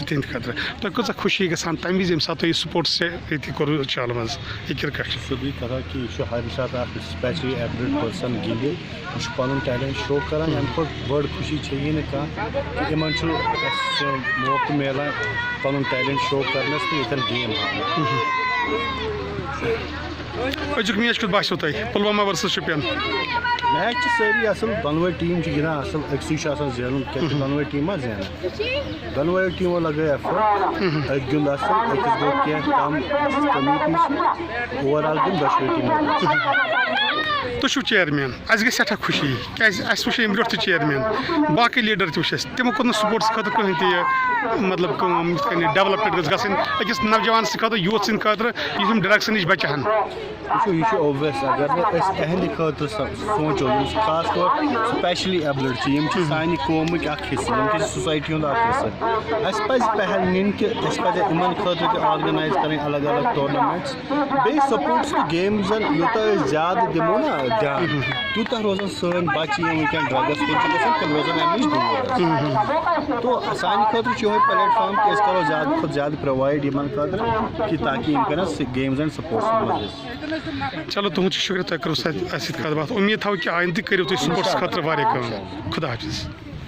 تہند خاطر تہ کۭژاہ خوشی گژھان تمہِ وِزِ ییٚمہِ ساتہٕ تُہۍ سپوٹس ییٚتہِ کوٚروٕ چالہٕ منٛز یہِ کرکٹ سیودٕے کتھا کہِ یہِ چھُ ہر ساتہٕ اکھ سپیشلی ایبلڈ پٔرسن گِنٛدِ یہِ چھُ پنُن ٹیلنٹ شو کران ییٚمہِ کھۄتہٕ بٔڑ خوشی چھےٚ یی نہٕ کانٛہہ کہِ یِمن چھُ اَسہِ موقعہٕ میلان پنُن ٹیلنٹ شو کرنس تہٕ ییٚتٮ۪ن گیم ہاونس. أزیُک میچ کیُتھ باسیو تۄہہِ پُلوامہ ورسز شُپین میچ چھِ سٲری اصل دۄنوے ٹیٖم چھِ گِنٛدان اصل أکسٕے چھُ آسان زینُن کیٛازِ دۄنوے ٹیٖم ما زینان دۄنوے ٹیٖمو لگٲے ایفٲٹ أکۍ گیُنٛد اصل أکِس گوٚو کینٛہہ کم کمی پیٖش اوور آل گِنٛد دۄشوے ٹیٖمو. تُہۍ چھِو چیرمین اَسہِ گژھِ سٮ۪ٹھاہ خوشی کیٛازِ اَسہِ وٕچھ اَمہِ برونٛٹھ تہِ چیرمین باقٕے لیٖڈر تہِ وٕچھ اَسہِ تِمو کوٚر نہٕ سپوٹس خٲطرٕ کٕہٕنۍ تہِ یہِ مطلب کٲم یِتھ کٔنۍ ڈیولپمنٹ گٔژھ گژھٕنۍ أکِس نوجوان سٕنٛدِ خٲطرٕ یوٗتھ سٕنٛدِ خٲطرٕ یِم ڈرگسہٕ نِش بچہٕ ہن. وٕچھو یہِ چھُ اوبویس اگر نہٕ أسۍ اہنٛدِ خٲطرٕ سونٛچو یِم چھِ خاص طور سپیشلی ایبلڈ چھِ یِم چھِ سانہِ قومٕکۍ اکھ حصہٕ یِم چھِ سوسایٹی ہُنٛد اکھ حصہٕ اَسہِ پزِ پہل نِنۍ کہِ اَسہِ پزِ یِمن خٲطرٕ تہِ آرگنایز کرٕنۍ الگ الگ ٹورنامینٹس بیٚیہِ سپوٹس تہٕ گیمزن یوٗتاہ أسۍ زیادٕ دِمو نا دھیان تیوٗتاہ روزن سٲنۍ بچہِ یِم وٕنکیٚن ڈرگس کُن چھِ گژھان تِم روزن اَمہِ نِش دوٗر. تو سانہِ خٲطرٕ چھُ یِہوے پلیٹ فارم کہِ أسۍ کرو زیادٕ کھۄتہٕ زیادٕ پرووایڈ یِمن خٲطرٕ کہِ تاکہِ یِم کرن گیمز اینڈ سپوٹسس منٛز. چلو تُہُنٛد چھُ شُکریہ تۄہہِ کٔرٕو اَسہِ سۭتۍ کتھ باتھ اُمید تھاوو کہِ آیندٕ کٔرِو تُہۍ سپوٹس خٲطرٕ واریاہ کٲم. خدا حافظ.